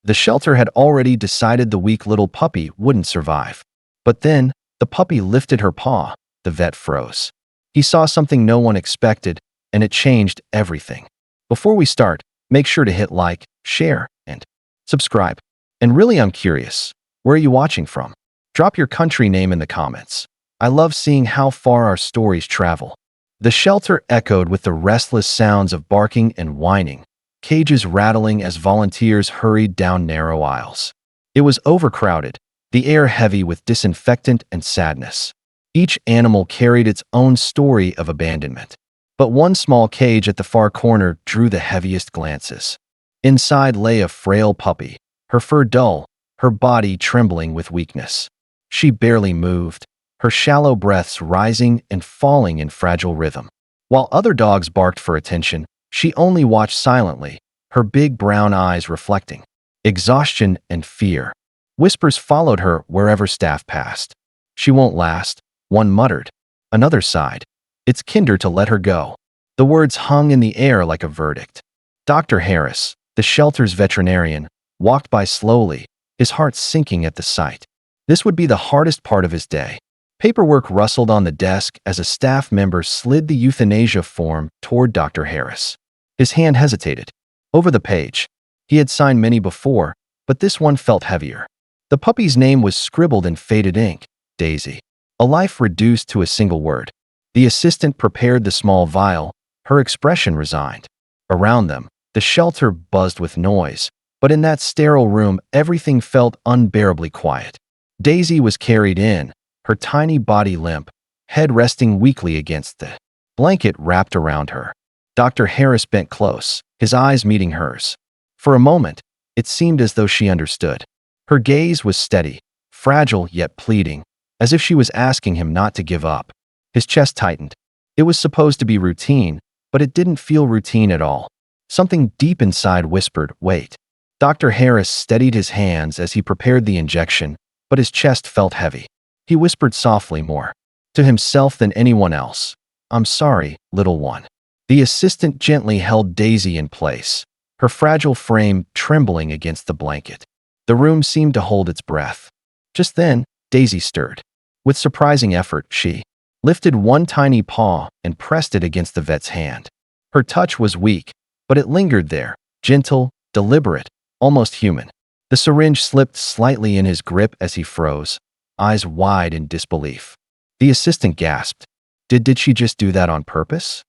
The shelter had already decided the weak little puppy wouldn't survive. But then, the puppy lifted her paw. The vet froze. He saw something no one expected, and it changed everything. Before we start, make sure to hit like, share, and subscribe. And really, I'm curious, where are you watching from? Drop your country name in the comments. I love seeing how far our stories travel. The shelter echoed with the restless sounds of barking and whining, cages rattling as volunteers hurried down narrow aisles. It was overcrowded, the air heavy with disinfectant and sadness. Each animal carried its own story of abandonment. But one small cage at the far corner drew the heaviest glances. Inside lay a frail puppy, her fur dull, her body trembling with weakness. She barely moved, her shallow breaths rising and falling in fragile rhythm. While other dogs barked for attention, she only watched silently, her big brown eyes reflecting exhaustion and fear. Whispers followed her wherever staff passed. "She won't last," one muttered. Another sighed. "It's kinder to let her go." The words hung in the air like a verdict. Dr. Harris, the shelter's veterinarian, walked by slowly, his heart sinking at the sight. This would be the hardest part of his day. Paperwork rustled on the desk as a staff member slid the euthanasia form toward Dr. Harris. His hand hesitated. Over the page. He had signed many before, but this one felt heavier. The puppy's name was scribbled in faded ink, Daisy. A life reduced to a single word. The assistant prepared the small vial, her expression resigned. Around them, the shelter buzzed with noise, but in that sterile room, everything felt unbearably quiet. Daisy was carried in, her tiny body limp, head resting weakly against the blanket wrapped around her. Dr. Harris bent close, his eyes meeting hers. For a moment, it seemed as though she understood. Her gaze was steady, fragile yet pleading, as if she was asking him not to give up. His chest tightened. It was supposed to be routine, but it didn't feel routine at all. Something deep inside whispered, "Wait." Dr. Harris steadied his hands as he prepared the injection, but his chest felt heavy. He whispered softly, more to himself than anyone else, "I'm sorry, little one." The assistant gently held Daisy in place, her fragile frame trembling against the blanket. The room seemed to hold its breath. Just then, Daisy stirred. With surprising effort, she lifted one tiny paw and pressed it against the vet's hand. Her touch was weak, but it lingered there, gentle, deliberate, almost human. The syringe slipped slightly in his grip as he froze, eyes wide in disbelief. The assistant gasped. Did she just do that on purpose?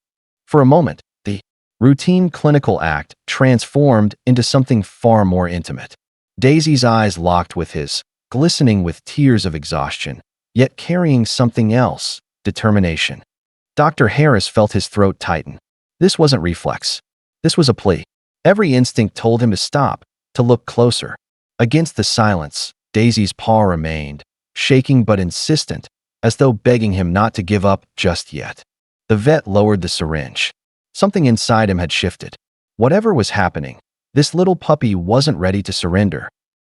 For a moment, the routine clinical act transformed into something far more intimate. Daisy's eyes locked with his, glistening with tears of exhaustion, yet carrying something else, determination. Dr. Harris felt his throat tighten. This wasn't reflex. This was a plea. Every instinct told him to stop, to look closer. Against the silence, Daisy's paw remained, shaking but insistent, as though begging him not to give up just yet. The vet lowered the syringe. Something inside him had shifted. Whatever was happening, this little puppy wasn't ready to surrender.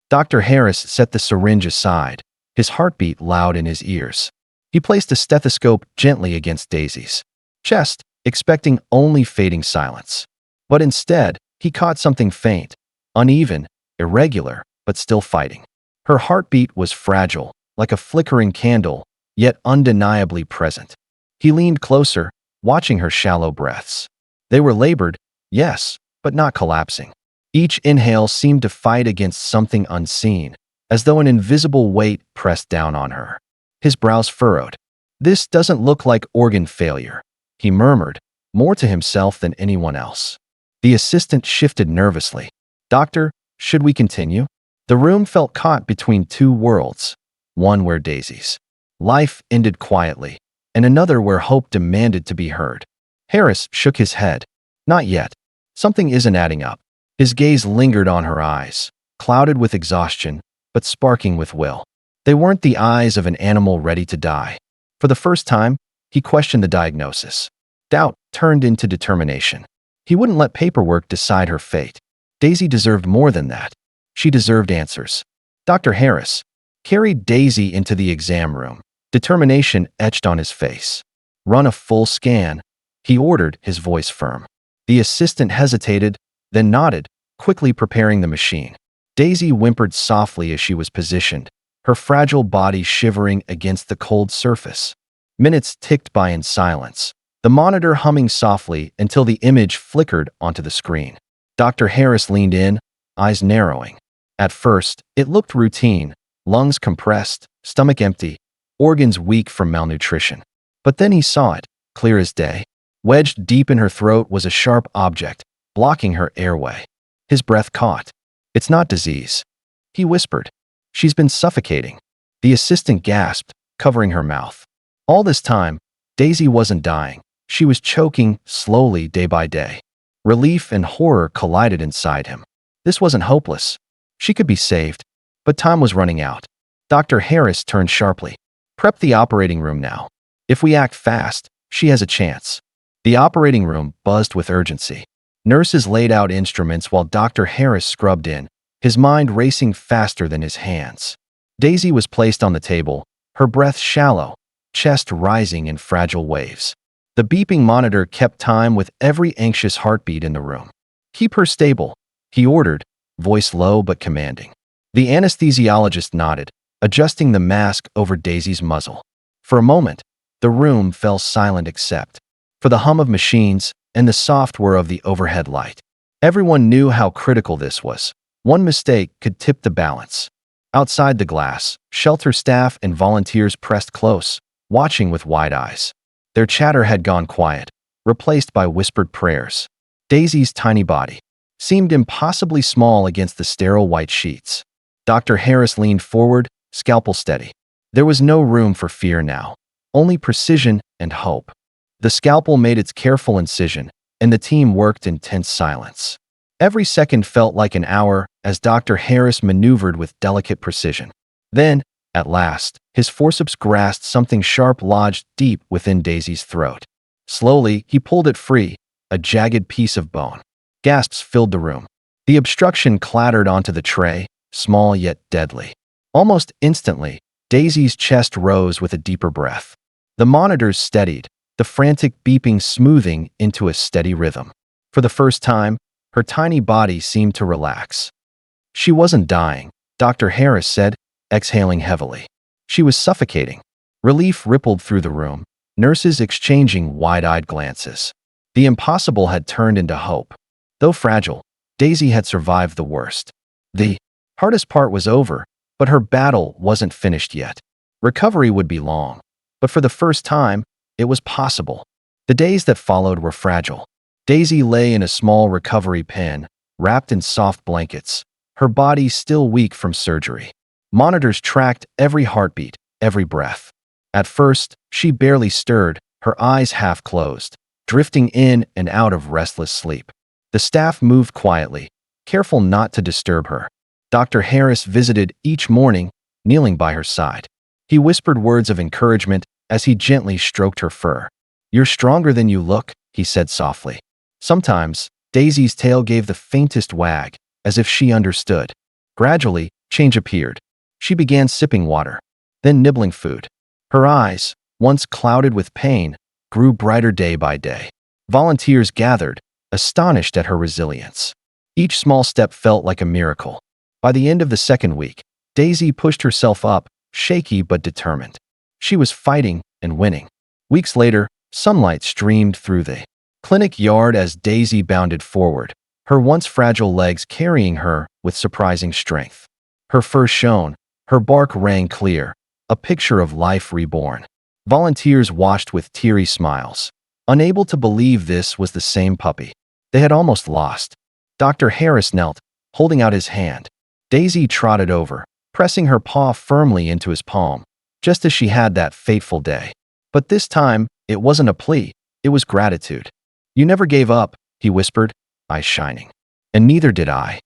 Dr. Harris set the syringe aside, his heartbeat loud in his ears. He placed a stethoscope gently against Daisy's chest, expecting only fading silence. But instead, he caught something faint, uneven, irregular, but still fighting. Her heartbeat was fragile, like a flickering candle, yet undeniably present. He leaned closer, watching her shallow breaths. They were labored, yes, but not collapsing. Each inhale seemed to fight against something unseen, as though an invisible weight pressed down on her. His brows furrowed. "This doesn't look like organ failure," he murmured, more to himself than anyone else. The assistant shifted nervously. "Doctor, should we continue?" The room felt caught between two worlds, one where Daisy's life ended quietly, and another where hope demanded to be heard. Harris shook his head. "Not yet. Something isn't adding up." His gaze lingered on her eyes, clouded with exhaustion, but sparking with will. They weren't the eyes of an animal ready to die. For the first time, he questioned the diagnosis. Doubt turned into determination. He wouldn't let paperwork decide her fate. Daisy deserved more than that. She deserved answers. Dr. Harris carried Daisy into the exam room, determination etched on his face. "Run a full scan," he ordered, his voice firm. The assistant hesitated, then nodded, quickly preparing the machine. Daisy whimpered softly as she was positioned, her fragile body shivering against the cold surface. Minutes ticked by in silence, the monitor humming softly until the image flickered onto the screen. Dr. Harris leaned in, eyes narrowing. At first, it looked routine, lungs compressed, stomach empty, organs weak from malnutrition. But then he saw it, clear as day. Wedged deep in her throat was a sharp object, blocking her airway. His breath caught. "It's not disease," he whispered. "She's been suffocating." The assistant gasped, covering her mouth. All this time, Daisy wasn't dying. She was choking, slowly, day by day. Relief and horror collided inside him. This wasn't hopeless. She could be saved. But time was running out. Dr. Harris turned sharply. "Prep the operating room now. If we act fast, she has a chance." The operating room buzzed with urgency. Nurses laid out instruments while Dr. Harris scrubbed in, his mind racing faster than his hands. Daisy was placed on the table, her breath shallow, chest rising in fragile waves. The beeping monitor kept time with every anxious heartbeat in the room. "Keep her stable," he ordered, voice low but commanding. The anesthesiologist nodded, adjusting the mask over Daisy's muzzle. For a moment, the room fell silent except for the hum of machines and the soft whir of the overhead light. Everyone knew how critical this was. One mistake could tip the balance. Outside the glass, shelter staff and volunteers pressed close, watching with wide eyes. Their chatter had gone quiet, replaced by whispered prayers. Daisy's tiny body seemed impossibly small against the sterile white sheets. Dr. Harris leaned forward, scalpel steady. There was no room for fear now, only precision and hope. The scalpel made its careful incision, and the team worked in tense silence. Every second felt like an hour as Dr. Harris maneuvered with delicate precision. Then, at last, his forceps grasped something sharp lodged deep within Daisy's throat. Slowly, he pulled it free, a jagged piece of bone. Gasps filled the room. The obstruction clattered onto the tray, small yet deadly. Almost instantly, Daisy's chest rose with a deeper breath. The monitors steadied, the frantic beeping smoothing into a steady rhythm. For the first time, her tiny body seemed to relax. She wasn't dying, Dr. Harris said, exhaling heavily. She was suffocating. Relief rippled through the room, nurses exchanging wide-eyed glances. The impossible had turned into hope. Though fragile, Daisy had survived the worst. The hardest part was over, but her battle wasn't finished yet. Recovery would be long, but for the first time, it was possible. The days that followed were fragile. Daisy lay in a small recovery pen, wrapped in soft blankets, her body still weak from surgery. Monitors tracked every heartbeat, every breath. At first, she barely stirred, her eyes half closed, drifting in and out of restless sleep. The staff moved quietly, careful not to disturb her. Dr. Harris visited each morning, kneeling by her side. He whispered words of encouragement as he gently stroked her fur. "You're stronger than you look," he said softly. Sometimes, Daisy's tail gave the faintest wag, as if she understood. Gradually, change appeared. She began sipping water, then nibbling food. Her eyes, once clouded with pain, grew brighter day by day. Volunteers gathered, astonished at her resilience. Each small step felt like a miracle. By the end of the second week, Daisy pushed herself up, shaky but determined. She was fighting and winning. Weeks later, sunlight streamed through the clinic yard as Daisy bounded forward, her once fragile legs carrying her with surprising strength. Her fur shone, her bark rang clear, a picture of life reborn. Volunteers watched with teary smiles, unable to believe this was the same puppy they had almost lost. Dr. Harris knelt, holding out his hand. Daisy trotted over, pressing her paw firmly into his palm, just as she had that fateful day. But this time, it wasn't a plea, it was gratitude. "You never gave up," he whispered, eyes shining. "And neither did I."